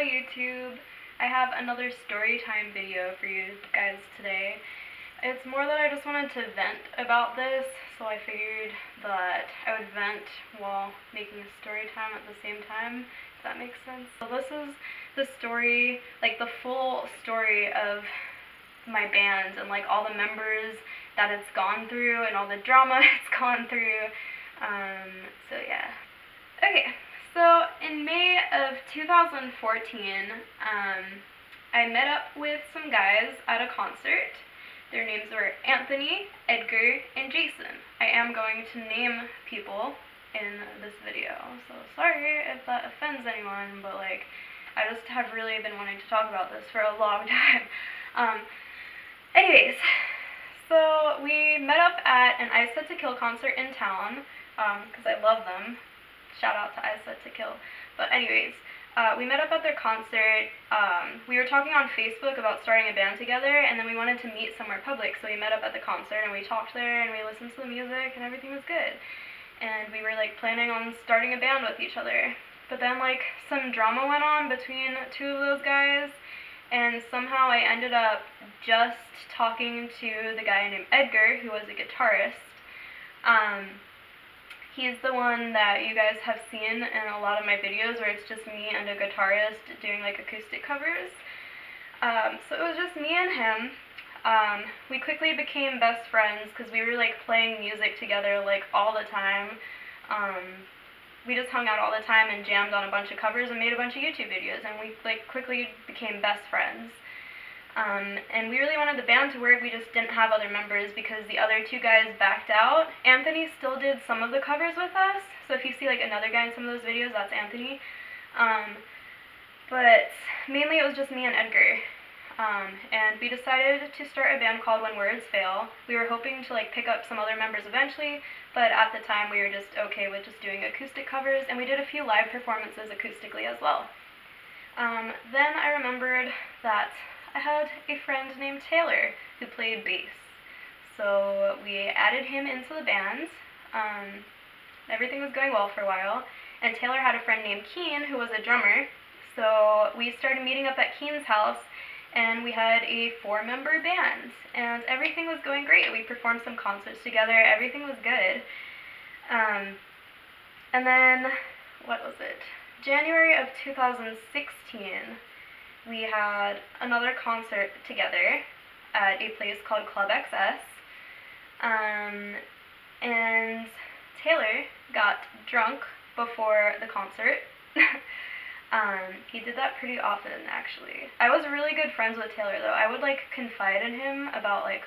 Hello YouTube! I have another story time video for you guys today. It's more that I just wanted to vent about this, so I figured that I would vent while making a story time at the same time, if that makes sense. So this is the story, like the full story of my band and like all the members that it's gone through and all the drama it's gone through. So yeah. Okay. So in May of 2014, I met up with some guys at a concert. Their names were Anthony, Edgar, and Jason. I am going to name people in this video, so sorry if that offends anyone, but like, I just have really been wanting to talk about this for a long time. Anyways, so we met up at an I Set to Kill concert in town, because I love them. Shout out to I Set to Kill. But anyways, we met up at their concert. We were talking on Facebook about starting a band together, and then we wanted to meet somewhere public, so we met up at the concert, and we talked there, and we listened to the music, and everything was good. And we were, like, planning on starting a band with each other. But then, like, some drama went on between two of those guys, and somehow I ended up just talking to the guy named Edgar, who was a guitarist. He's the one that you guys have seen in a lot of my videos where it's just me and a guitarist doing like acoustic covers. So it was just me and him. We quickly became best friends because we were like playing music together like all the time. We just hung out all the time and jammed on a bunch of covers and made a bunch of YouTube videos, and we like quickly became best friends. And we really wanted the band to work, we just didn't have other members because the other two guys backed out. Anthony still did some of the covers with us, so if you see like another guy in some of those videos, that's Anthony. But mainly it was just me and Edgar. And we decided to start a band called When Words Fail. We were hoping to like pick up some other members eventually, but at the time we were just okay with just doing acoustic covers, and we did a few live performances acoustically as well. Then I remembered that I had a friend named Taylor who played bass. So we added him into the band. Everything was going well for a while, and Taylor had a friend named Keen who was a drummer. So we started meeting up at Keen's house, and we had a 4-member band, and everything was going great. We performed some concerts together, everything was good. And then, what was it? January of 2016, we had another concert together at a place called Club XS, and Taylor got drunk before the concert. He did that pretty often, actually. I was really good friends with Taylor, though. I would, like, confide in him about, like,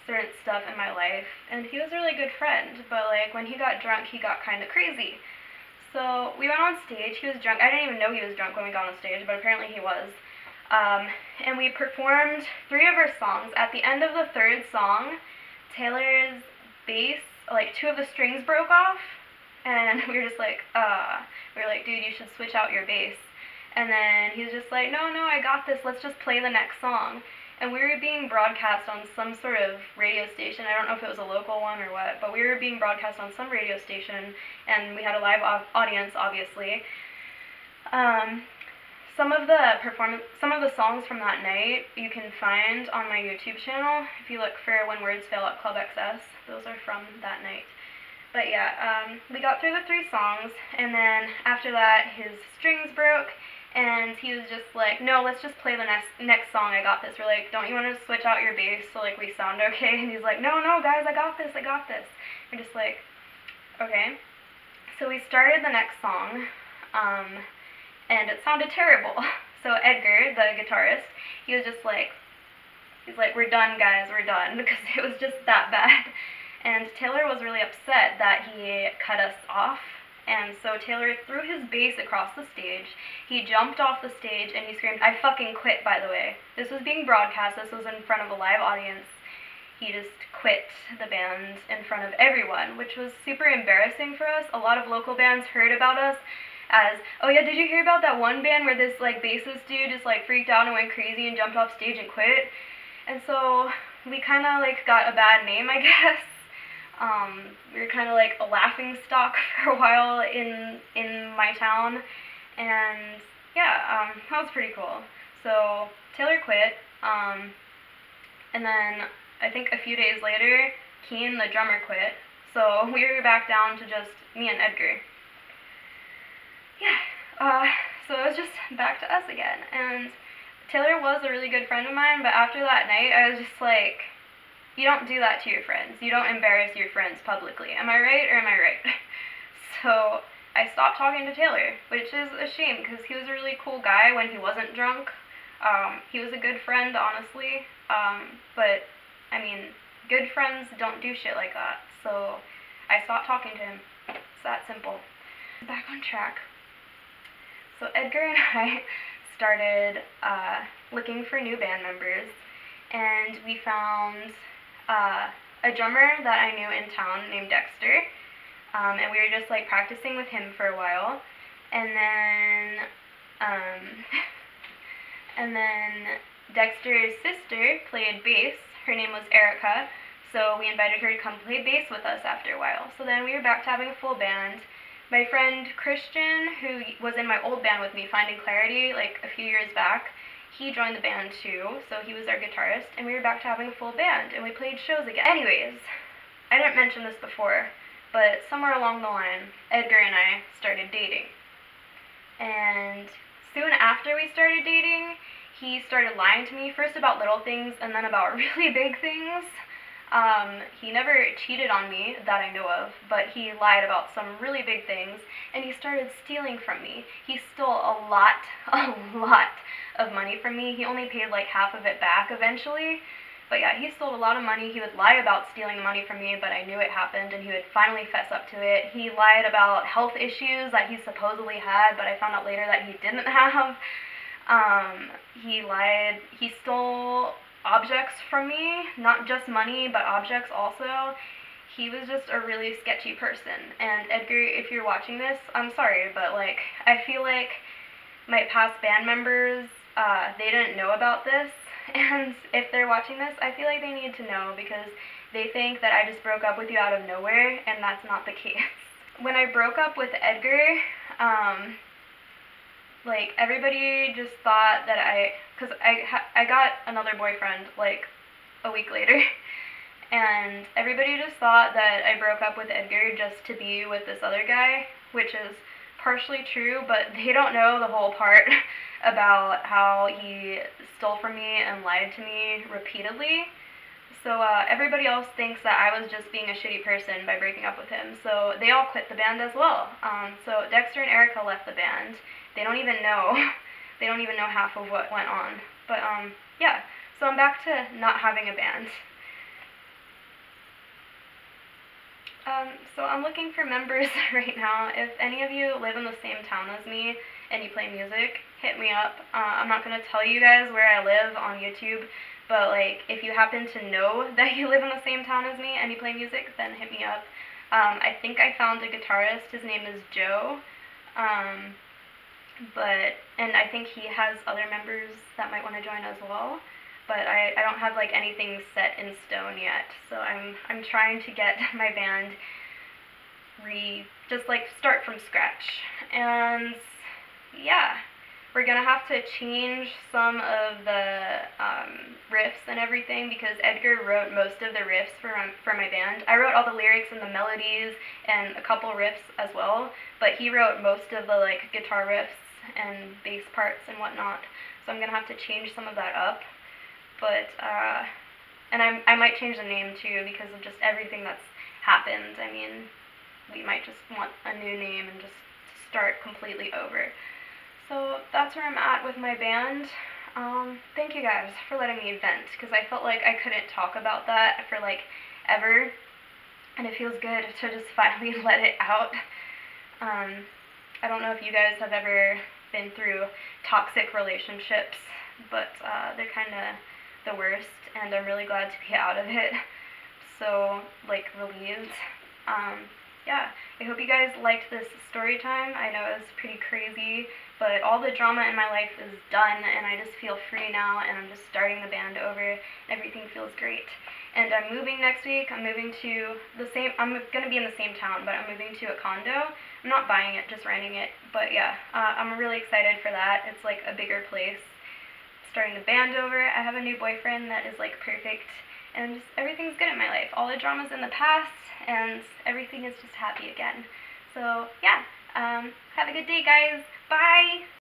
certain stuff in my life, and he was a really good friend, but, like, when he got drunk, he got kind of crazy. So we went on stage, he was drunk. I didn't even know he was drunk when we got on stage, but apparently he was. And we performed 3 of our songs. At the end of the 3rd song, Taylor's bass, like 2 of the strings broke off, and we were just like, we were like, dude, you should switch out your bass. And then he was just like, no, I got this, let's just play the next song. And we were being broadcast on some sort of radio station. I don't know if it was a local one or what, but we were being broadcast on some radio station, and we had a live audience, obviously. Some of the songs from that night you can find on my YouTube channel. If you look for When Words Fail at Club XS, those are from that night. But yeah, we got through the 3 songs, and then after that his strings broke, and he was just like, no, let's just play the next song, I got this. We're like, don't you want to switch out your bass so like we sound okay? And he's like, no guys, I got this. We're just like, okay. So we started the next song, and it sounded terrible. So Edgar, the guitarist, he was just like, he's like, we're done guys, we're done, because it was just that bad. And Taylor was really upset that he cut us off. And so Taylor threw his bass across the stage. He jumped off the stage and he screamed, I fucking quit, by the way. This was being broadcast. This was in front of a live audience. He just quit the band in front of everyone, which was super embarrassing for us. A lot of local bands heard about us as, oh yeah, did you hear about that one band where this like bassist dude just like freaked out and went crazy and jumped off stage and quit? And so we kind of like got a bad name, I guess. We were kind of like a laughing stock for a while in my town, and yeah, that was pretty cool. So Taylor quit, and then I think a few days later, Keen, the drummer, quit. So we were back down to just me and Edgar. Yeah, so it was just back to us again. And Taylor was a really good friend of mine, but after that night, I was just like, you don't do that to your friends. You don't embarrass your friends publicly. Am I right or am I right? So I stopped talking to Taylor, which is a shame because he was a really cool guy when he wasn't drunk. He was a good friend, honestly. But, I mean, good friends don't do shit like that. So I stopped talking to him. It's that simple. Back on track. So Edgar and I started looking for new band members, and we found a drummer that I knew in town named Dexter, and we were just like practicing with him for a while, and then and then Dexter's sister played bass. Her name was Erica, so we invited her to come play bass with us after a while. So then we were back to having a full band. My friend Christian, who was in my old band with me, Finding Clarity, like a few years back, he joined the band too, so he was our guitarist, and we were back to having a full band, and we played shows again. Anyways, I didn't mention this before, but somewhere along the line, Edgar and I started dating. And soon after we started dating, he started lying to me, first about little things, and then about really big things. He never cheated on me, that I know of, but he lied about some really big things, and he started stealing from me. He stole a lot of money from me. He only paid like half of it back eventually, but yeah, he stole a lot of money. He would lie about stealing the money from me, but I knew it happened, and he would finally fess up to it. He lied about health issues that he supposedly had, but I found out later that he didn't have. He stole objects from me, not just money, but objects also. He was just a really sketchy person. And Edgar, if you're watching this, I'm sorry, but like, I feel like my past band members, they didn't know about this, and if they're watching this, I feel like they need to know because they think that I just broke up with you out of nowhere, and that's not the case. When I broke up with Edgar, like, everybody just thought that because I got another boyfriend, like, a week later, and everybody just thought that I broke up with Edgar just to be with this other guy, which is partially true, but they don't know the whole part about how he stole from me and lied to me repeatedly. So everybody else thinks that I was just being a shitty person by breaking up with him, so they all quit the band as well. So Dexter and Erica left the band. They don't even know. They don't even know half of what went on. But yeah, so I'm back to not having a band. So I'm looking for members right now. If any of you live in the same town as me and you play music, hit me up. I'm not going to tell you guys where I live on YouTube, but like, if you happen to know that you live in the same town as me and you play music, then hit me up. I think I found a guitarist. His name is Joe. And I think he has other members that might want to join as well. But I don't have like anything set in stone yet. So I'm trying to get my band just like start from scratch. And yeah, we're gonna have to change some of the riffs and everything because Edgar wrote most of the riffs for my band. I wrote all the lyrics and the melodies and a couple riffs as well, but he wrote most of the like guitar riffs and bass parts and whatnot. So I'm gonna have to change some of that up. But and I might change the name too because of just everything that's happened. I mean, we might just want a new name and just start completely over. So that's where I'm at with my band. Thank you guys for letting me vent because I felt like I couldn't talk about that for like ever, and it feels good to just finally let it out. I don't know if you guys have ever been through toxic relationships, but they're kind of the worst, and I'm really glad to be out of it. So, like, relieved. Yeah, I hope you guys liked this story time. I know it was pretty crazy, but all the drama in my life is done, and I just feel free now, and I'm just starting the band over, and everything feels great. And I'm moving next week. I'm moving to I'm going to be in the same town, but I'm moving to a condo. I'm I'm not buying it, just renting it. But yeah, I'm really excited for that. It's like a bigger place. Starting the band over. I have a new boyfriend that is like perfect, and just everything's good in my life. All the drama's in the past, and everything is just happy again. So yeah, have a good day, guys. Bye!